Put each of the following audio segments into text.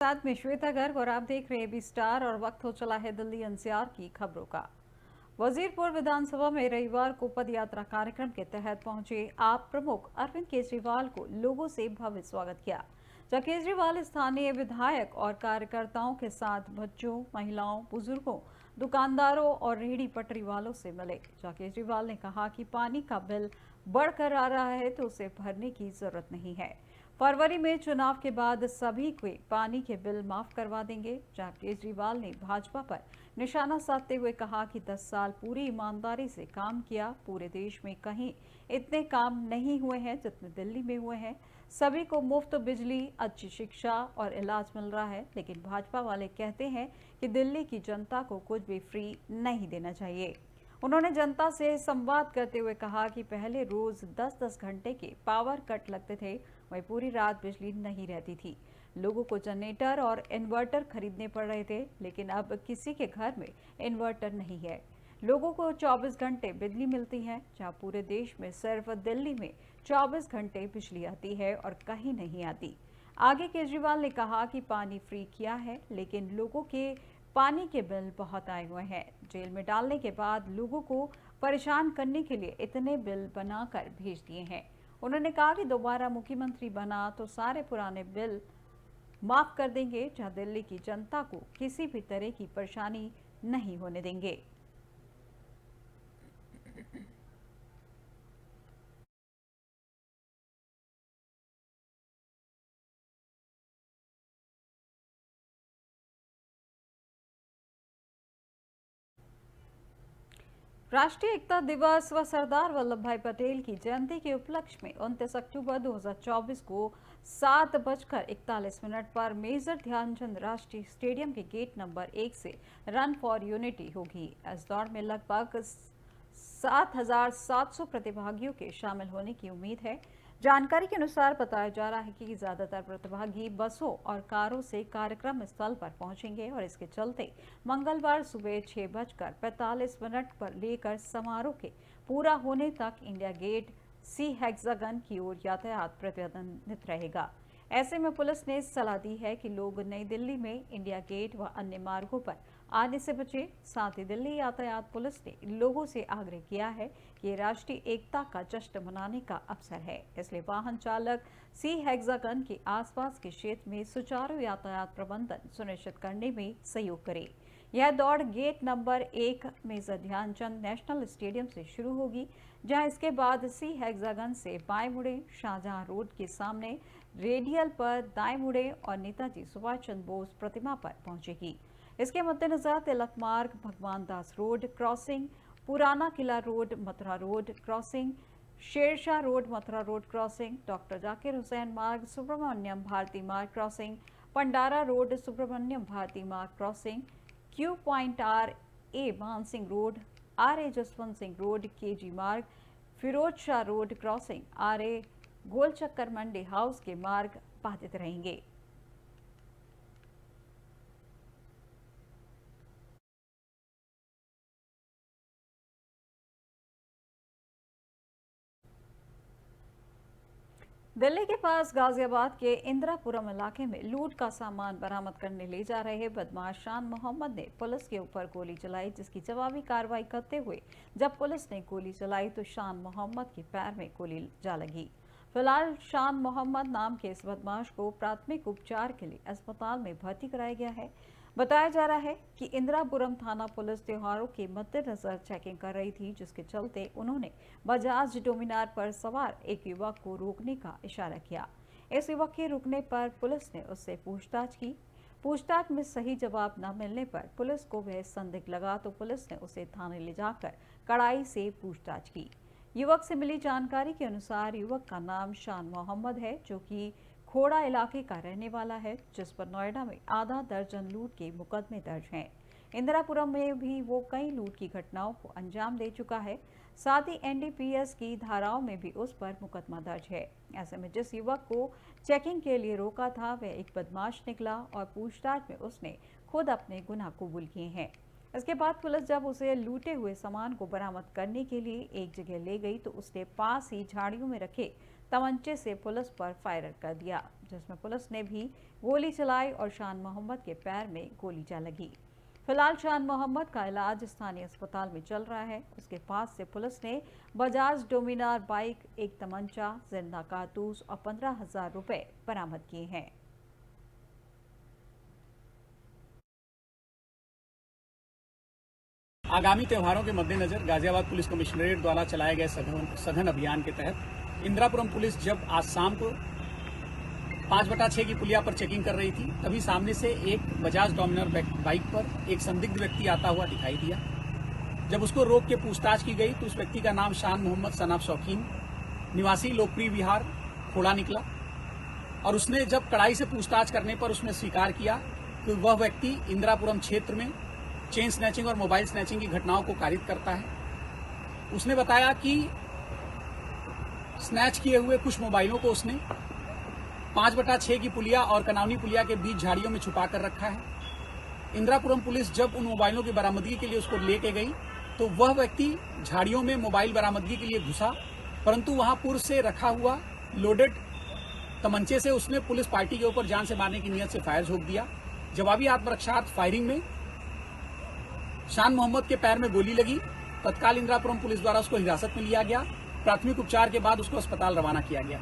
साथ में श्वेता गर्ग और आप देख रहे हैं बी स्टार और वक्त हो चला है दिल्ली एनसीआर की खबरों का। वजीरपुर विधानसभा में रविवार को पद यात्रा कार्यक्रम के तहत पहुंचे आप प्रमुख अरविंद केजरीवाल को लोगों से भव्य स्वागत किया। जहां केजरीवाल स्थानीय विधायक और कार्यकर्ताओं के साथ बच्चों, महिलाओं, बुजुर्गों, दुकानदारों और रेहड़ी पटरी वालों से मिले। जहां केजरीवाल ने कहा कि पानी का बिल बढ़कर आ रहा है तो उसे भरने की जरूरत नहीं है। फरवरी में चुनाव के बाद सभी के पानी के बिल माफ करवा देंगे। जहां केजरीवाल ने भाजपा पर निशाना साधते हुए कहा कि 10 साल पूरी ईमानदारी से काम किया, पूरे देश में कहीं इतने काम नहीं हुए हैं जितने दिल्ली में हुए हैं। सभी को मुफ्त बिजली, अच्छी शिक्षा और इलाज मिल रहा है। लेकिन भाजपा वाले कहते हैं कि दिल्ली की जनता को कुछ भी फ्री नहीं देना चाहिए। उन्होंने जनता से संवाद करते हुए कहा कि पहले रोज 10-10 घंटे के पावर कट लगते थे, वहीं पूरी रात बिजली नहीं रहती थी। लोगों को जनरेटर और इन्वर्टर खरीदने पड़ रहे थे, लेकिन अब किसी के घर में इन्वर्टर नहीं है। लोगों को 24 घंटे बिजली मिलती है, जहां पूरे देश में सिर्फ दिल्ली में 24 घंटे बिजली आती है और कहीं नहीं आती। आगे केजरीवाल ने कहा कि पानी फ्री किया है, लेकिन लोगों के पानी के बिल बहुत आए हुए हैं। जेल में डालने के बाद लोगों को परेशान करने के लिए इतने बिल बनाकर भेज दिए हैं। उन्होंने कहा कि दोबारा मुख्यमंत्री बना तो सारे पुराने बिल माफ कर देंगे, जहां दिल्ली की जनता को किसी भी तरह की परेशानी नहीं होने देंगे। राष्ट्रीय एकता दिवस व सरदार वल्लभ भाई पटेल की जयंती के उपलक्ष्य में 29 अक्टूबर 2024 को 7:41 पर मेजर ध्यानचंद राष्ट्रीय स्टेडियम के गेट नंबर 1 से रन फॉर यूनिटी होगी। इस दौड़ में लगभग 7,700 प्रतिभागियों के शामिल होने की उम्मीद है। जानकारी के अनुसार बताया जा रहा है कि ज्यादातर प्रतिभागी बसों और कारों से कार्यक्रम स्थल पर पहुंचेंगे और इसके चलते मंगलवार सुबह 6:45 पर लेकर समारोह के पूरा होने तक इंडिया गेट सी हेक्सागन की ओर यातायात प्रतिबंधित रहेगा। ऐसे में पुलिस ने सलाह दी है कि लोग नई दिल्ली में इंडिया गेट व अन्य मार्गों पर आने से बचे। साथ ही दिल्ली यातायात पुलिस ने लोगों से आग्रह किया है कि राष्ट्रीय एकता का जश्न मनाने का अवसर है, इसलिए वाहन चालक सी हेक्सागन के आसपास के क्षेत्र में सुचारू यातायात प्रबंधन सुनिश्चित करने में सहयोग करें। यह दौड़ gate number 1 Major Dhyan Chand National Stadium से शुरू होगी, जहां इसके बाद सी हेक्सागन से बाएं मुड़े शाहजहां रोड के सामने रेडियल पर दाएं मुड़े और नेताजी सुभाष चंद्र बोस प्रतिमा पर पहुंचेगी। इसके मद्देनजर तिलक मार्ग, भगवान दास road crossing, Purana Qila road, Mathura road crossing, Shershah road, Mathura road crossing, doctor Zakir Hussain Marg, Subramaniam Bharti Marg crossing, Pandara road, Subramaniam Bharti Marg crossing, Q point R A Man Singh road, R A Jaswant Singh road, KG Marg, Firoz Shah road crossing, R A गोलचक्कर मंडी हाउस के मार्ग बाधित रहेंगे। दिल्ली के पास गाजियाबाद के इंदिरापुरम इलाके में लूट का सामान बरामद करने ले जा रहे बदमाश शान मोहम्मद ने पुलिस के ऊपर गोली चलाई, जिसकी जवाबी कार्रवाई करते हुए जब पुलिस ने गोली चलाई तो शान मोहम्मद के पैर में गोली जा लगी। फिलहाल शान मोहम्मद नाम के इस बदमाश को प्राथमिक उपचार के लिए अस्पताल में भर्ती कराया गया है। बताया जा रहा है कि इंदिरापुरम थाना पुलिस त्योहारों के मद्देनजर चेकिंग कर रही थी, जिसके चलते उन्होंने बजाज डोमिनार पर सवार एक युवक को रोकने का इशारा किया। इस युवक के रुकने पर पुलिस ने उससे पूछताछ की। पूछताछ में सही जवाब न मिलने पर पुलिस को वह संदिग्ध लगा तो पुलिस ने उसे थाने ले जाकर कड़ाई से पूछताछ की। युवक से मिली जानकारी के अनुसार युवक का नाम शान मोहम्मद है, जो कि खोड़ा इलाके का रहने वाला है, जिस पर नोएडा में आधा दर्जन लूट के मुकदमे दर्ज हैं। इंदिरापुरम में भी वो कई लूट की घटनाओं को अंजाम दे चुका है। साथ ही एनडीपीएस की धाराओं में भी उस पर मुकदमा दर्ज है। ऐसे में जिस युवक को चेकिंग के लिए रोका था वह एक बदमाश निकला और पूछताछ में उसने खुद अपने गुनाह कबूल किए हैं। इसके बाद पुलिस जब उसे लूटे हुए सामान को बरामद करने के लिए एक जगह ले गई तो उसने पास ही झाड़ियों में रखे तमंचे से पुलिस पर फायर कर दिया, जिसमें पुलिस ने भी गोली चलाई और शान मोहम्मद के पैर में गोली जा लगी। फिलहाल शान मोहम्मद का इलाज स्थानीय अस्पताल में चल रहा है। उसके पास से पुलिस ने बजाज डोमिनार बाइक, एक तमंचा, जिंदा कारतूस और 15,000 रुपए बरामद किए हैं। आगामी त्योहारों के मद्देनजर गाजियाबाद पुलिस कमिश्नरेट द्वारा चलाए गए सघन अभियान के तहत इंदिरापुरम पुलिस जब आज शाम को 5/6 की पुलिया पर चेकिंग कर रही थी, तभी सामने से एक बजाज डोमिनर बाइक पर एक संदिग्ध व्यक्ति आता हुआ दिखाई दिया। जब उसको रोक के पूछताछ की गई तो उस व्यक्ति का नाम शान मोहम्मद सनाब शौकीन, निवासी लोकप्रिय विहार, खोड़ा निकला। और उसने जब कड़ाई से पूछताछ करने पर उसने स्वीकार किया कि वह व्यक्ति इंदिरापुरम क्षेत्र में चेन स्नैचिंग और मोबाइल स्नैचिंग की घटनाओं को कारित करता है। उसने बताया कि स्नैच किए हुए कुछ मोबाइलों को उसने 5/6 की पुलिया और कनावनी पुलिया के बीच झाड़ियों में छुपा कर रखा है। इंदिरापुरम पुलिस जब उन मोबाइलों की बरामदगी के लिए उसको लेके गई तो वह व्यक्ति झाड़ियों में मोबाइल बरामदगी के लिए घुसा, परंतु वहां पूर्व से रखा हुआ लोडेड तमंचे से उसने पुलिस पार्टी के ऊपर जान से मारने की नीयत से फायर झोंक दिया। जवाबी आत्मरक्षार्थ फायरिंग में शान मोहम्मद के पैर में गोली लगी। तत्काल इंदिरापुरम पुलिस द्वारा उसको हिरासत में लिया गया। प्राथमिक उपचार के बाद उसको अस्पताल रवाना किया गया।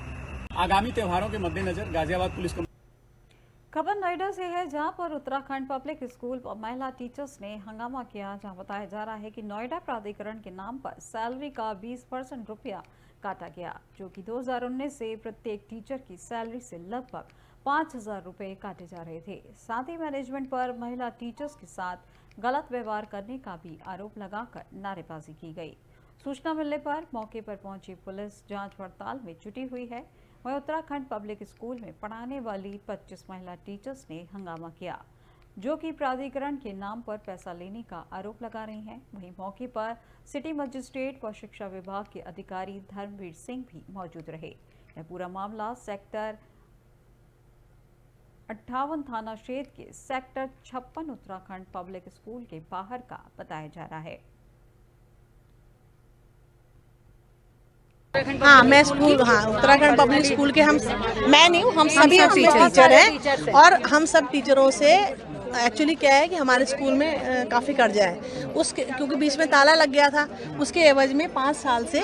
आगामी त्योहारों के मद्देनजर गाजियाबाद पुलिस खबर नोएडा से है, जहां पर उत्तराखंड पब्लिक स्कूल महिला टीचर्स ने हंगामा किया, जहां बताया जा रहा है कि नोएडा प्राधिकरण के नाम पर सैलरी का 20% रुपया काटा गया, जो कि 2019 से प्रत्येक टीचर की सैलरी से लगभग 5,000 रुपए काटे जा रहे थे। साथ ही मैनेजमेंट पर महिला टीचर्स के साथ गलत व्यवहार करने का भी आरोप लगाकर नारेबाजी की गई। सूचना मिलने पर मौके पर पहुंची पुलिस जांच पड़ताल में जुटी हुई है। वहीं उत्तराखंड पब्लिक स्कूल में पढ़ाने वाली 25 महिला टीचर्स ने हंगामा किया, जो कि प्राधिकरण के नाम पर पैसा लेने का आरोप लगा रही हैं। वहीं मौके पर सिटी मजिस्ट्रेट व शिक्षा विभाग के अधिकारी धर्मवीर सिंह भी मौजूद रहे। यह पूरा मामला सेक्टर 58 थाना क्षेत्र के सेक्टर 56 उत्तराखंड पब्लिक स्कूल के बाहर का बताया जा रहा है। हाँ, मैं स्कूल उत्तराखंड पब्लिक स्कूल के मैं नहीं हूँ, हम सभी टीचर हैं। और हम सब टीचरों से एक्चुअली क्या है कि हमारे स्कूल में काफ़ी कर्जा है, क्योंकि बीच में ताला लग गया था। उसके एवज में 5 साल से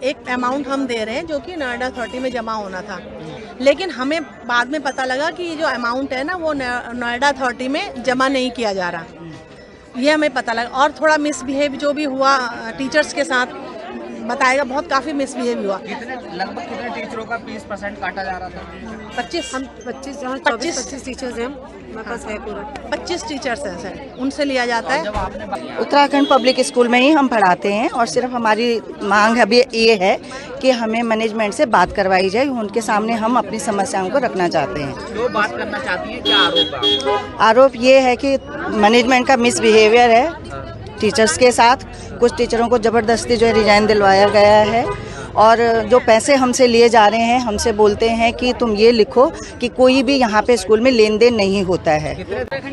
एक अमाउंट हम दे रहे हैं, जो कि नोएडा अथॉरिटी में जमा होना था। लेकिन हमें बाद में पता लगा कि ये जो अमाउंट है ना, वो नोएडा अथॉरिटी में जमा नहीं किया जा रहा। ये हमें पता लगा। और थोड़ा मिसबिहेव जो भी हुआ टीचर्स के साथ बताएगा, बहुत काफी मिसबिहेव हुआ। लगभग कितने टीचरों का 20% काटा जा रहा था? 25 टीचर्स हैं, मेरे पास है पूरा 25 टीचर्स हैं सर, उनसे लिया जाता है। उत्तराखंड पब्लिक स्कूल में ही हम पढ़ाते हैं और सिर्फ हमारी मांग अभी ये है कि हमें मैनेजमेंट से बात करवाई जाए। उनके सामने हम अपनी समस्याओं को रखना चाहते हैं। जो बात करना चाहती हैं, क्या आरोप है? आरोप ये है कि मैनेजमेंट का मिसबिहेवियर है टीचर्स के साथ। कुछ टीचरों को ज़बरदस्ती जो है रिजाइन दिलवाया गया है, और जो पैसे हमसे लिए जा रहे हैं, हमसे बोलते हैं कि तुम ये लिखो कि कोई भी यहाँ पे स्कूल में लेन देन नहीं होता है।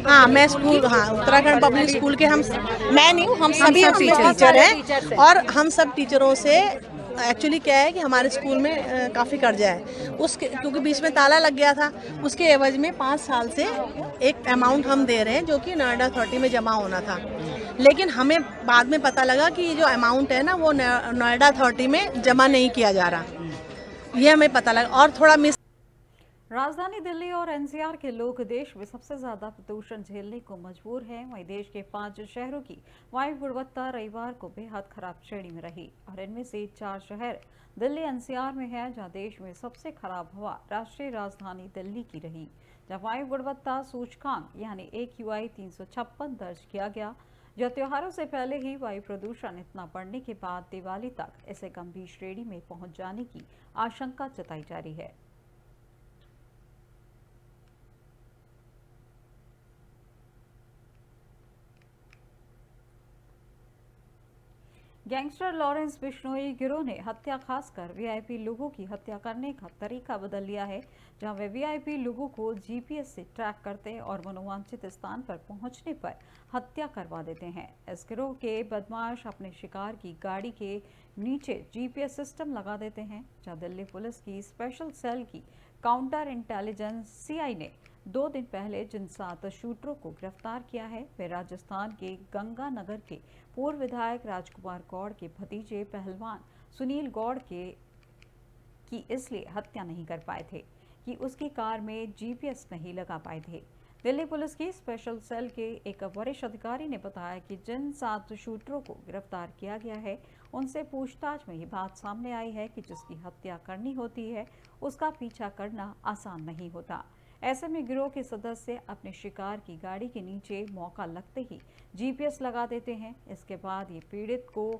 हाँ, मैं उत्तराखंड पब्लिक स्कूल के मैं नहीं हूँ, हम सभी टीचर हैं। और हम सब टीचरों से एक्चुअली क्या है कि हमारे स्कूल में काफ़ी कर्जा है, क्योंकि बीच में ताला लग गया था। उसके एवज में 5 साल से एक अमाउंट हम दे रहे हैं, जो कि नोएडा अथॉरिटी में जमा होना था। लेकिन हमें बाद में पता लगा कि ये जो अमाउंट है ना, वो नोएडा अथॉरिटी में जमा नहीं किया जा रहा। ये हमें पता लगा। और थोड़ा राजधानी दिल्ली और एनसीआर के लोग देश में सबसे ज्यादा प्रदूषण झेलने को मजबूर हैं। वहीं देश के 5 शहरों की वायु गुणवत्ता रविवार को बेहद खराब श्रेणी में रही, और इनमें से 4 शहर दिल्ली एनसीआर में है, जहां देश में सबसे खराब हवा राष्ट्रीय राजधानी दिल्ली की रही, जहां वायु गुणवत्ता सूचकांक यानी AQI 356 दर्ज किया गया। जो त्योहारों से पहले ही वायु प्रदूषण इतना बढ़ने के बाद दिवाली तक इसे गंभीर श्रेणी में पहुंच जाने की आशंका जताई जा रही है। गैंगस्टर लॉरेंस बिश्नोई गिरोह ने हत्या खासकर वीआईपी लोगों की हत्या करने का तरीका बदल लिया है, जहां वे वीआईपी लोगों को जीपीएस से ट्रैक करते और मनोवांछित स्थान पर पहुंचने पर हत्या करवा देते हैं। इस गिरोह के बदमाश अपने शिकार की गाड़ी के नीचे जीपीएस सिस्टम लगा देते हैं, जहां दिल्ली पुलिस की स्पेशल सेल की काउंटर इंटेलिजेंस सीआई ने 2 दिन पहले जिन 7 शूटरों को गिरफ्तार किया है, वे राजस्थान के गंगानगर के पूर्व विधायक राजकुमार गौड़ के भतीजे पहलवान सुनील गौड़ की इसलिए हत्या नहीं कर पाए थे कि उसकी कार में जीपीएस नहीं लगा पाए थे। दिल्ली पुलिस की स्पेशल सेल के एक वरिष्ठ अधिकारी ने बताया कि जिन 7 शूटरों को गिरफ्तार किया गया है, उनसे पूछताछ में ये बात सामने आई है कि जिसकी हत्या करनी होती है, उसका पीछा करना आसान नहीं होता। ऐसे में गिरोह के सदस्य अपने शिकार की गाड़ी के नीचे मौका लगते ही जीपीएस लगा देते हैं। इसके बाद ये पीड़ित को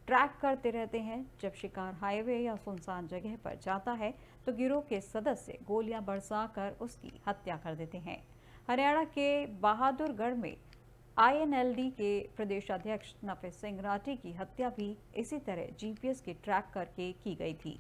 ट्रैक करते रहते हैं। जब शिकार हाईवे या सुनसान जगह पर जाता है तो गिरोह के सदस्य गोलियां बरसाकर उसकी हत्या कर देते हैं। हरियाणा के बहादुरगढ़ में आईएनएलडी के प्रदेशाध्यक्ष नफे सिंह राठी की हत्या भी इसी तरह जीपीएस के ट्रैक करके की गई थी।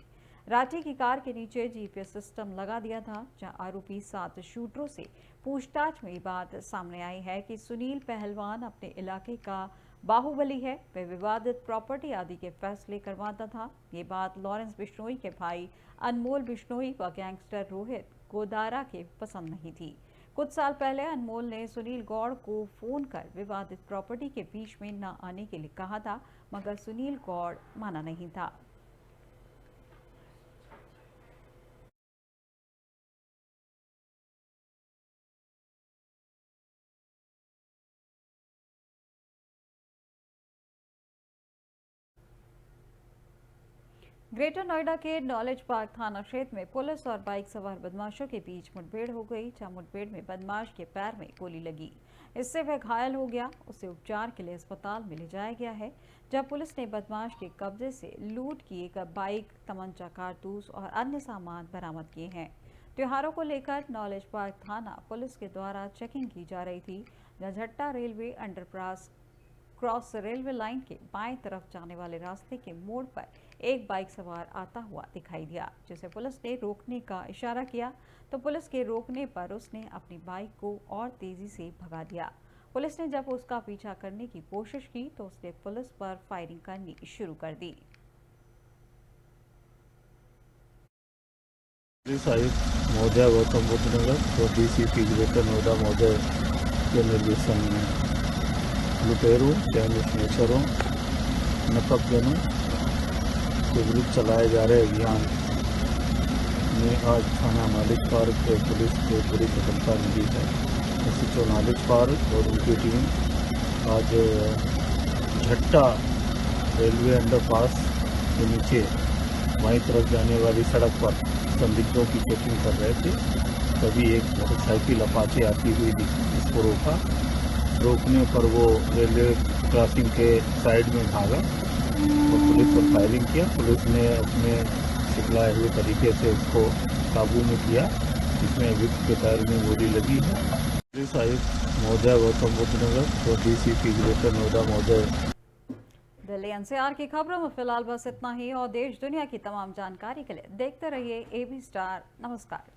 राठी की कार के नीचे जीपीएस सिस्टम लगा दिया था, जहां आरोपी 7 शूटरों से पूछताछ में ये बात सामने आई है कि सुनील पहलवान अपने इलाके का बाहुबली है, वह विवादित प्रॉपर्टी आदि के फैसले करवाता था। ये बात लॉरेंस बिश्नोई के भाई अनमोल बिश्नोई व गैंगस्टर रोहित गोदारा के पसंद नहीं थी। कुछ साल पहले अनमोल ने सुनील गौड़ को फोन कर विवादित प्रॉपर्टी के बीच में न आने के लिए कहा था, मगर सुनील गौड़ माना नहीं था। ग्रेटर नोएडा के नॉलेज पार्क थाना क्षेत्र में पुलिस और बाइक सवार बदमाशों के बीच मुठभेड़ हो गई, जहां मुठभेड़ में बदमाश के पैर में गोली लगी। इससे वह घायल हो गया। उसे उपचार के लिए अस्पताल में ले जाया गया है, जब पुलिस ने बदमाश के कब्जे से लूट की एक बाइक, तमंचा, कारतूस और अन्य सामान बरामद किए हैं। त्योहारों को लेकर नॉलेज पार्क थाना पुलिस के द्वारा चेकिंग की जा रही थी, जहां Jhatta railway underpass cross railway line के बाएं तरफ जाने वाले रास्ते के मोड़ पर एक बाइक सवार आता हुआ दिखाई दिया, जिसे पुलिस ने रोकने का इशारा किया तो पुलिस के रोकने पर उसने अपनी बाइक को और तेजी से भगा दिया। पुलिस ने जब उसका पीछा करने की कोशिश की तो उसने पुलिस पर फायरिंग करनी शुरू कर दी। आयुक्त महोदय गौतम बुद्ध नगर और डीसीपी ग्रेटर नोएडा महोदय के निर्देशन में लुटेरों, गैंगस्टरों, नकबजनों के विरुद्ध चलाए जा रहे अभियान में आज थाना नालिच पार्क पुलिस को बड़ी सफलता मिली है। एसएचओ नालिच पार्क और उनकी टीम आज झट्टा रेलवे अंडरपास के नीचे बाईं तरफ जाने वाली सड़क पर संदिग्धों की चेकिंग कर रहे थे, तभी एक मोटरसाइकिल अपाचे आती हुई इसको रोका। रोकने पर वो रेलवे क्रॉसिंग के साइड में भागा और पुलिस पर फायरिंग किया। पुलिस ने अपने सिखलाए हुए तरीके से उसको काबू में किया, जिसमें अभियुक्त के पैर में गोली लगी है। पुलिस आयुक्त महोदय गौतम बुद्ध नगर और डीसीपी ग्रेटर नोएडा महोदय। दिल्ली एनसीआर की खबरों में फिलहाल बस इतना ही, और देश दुनिया की तमाम जानकारी के लिए देखते रहिए एबी स्टार। नमस्कार।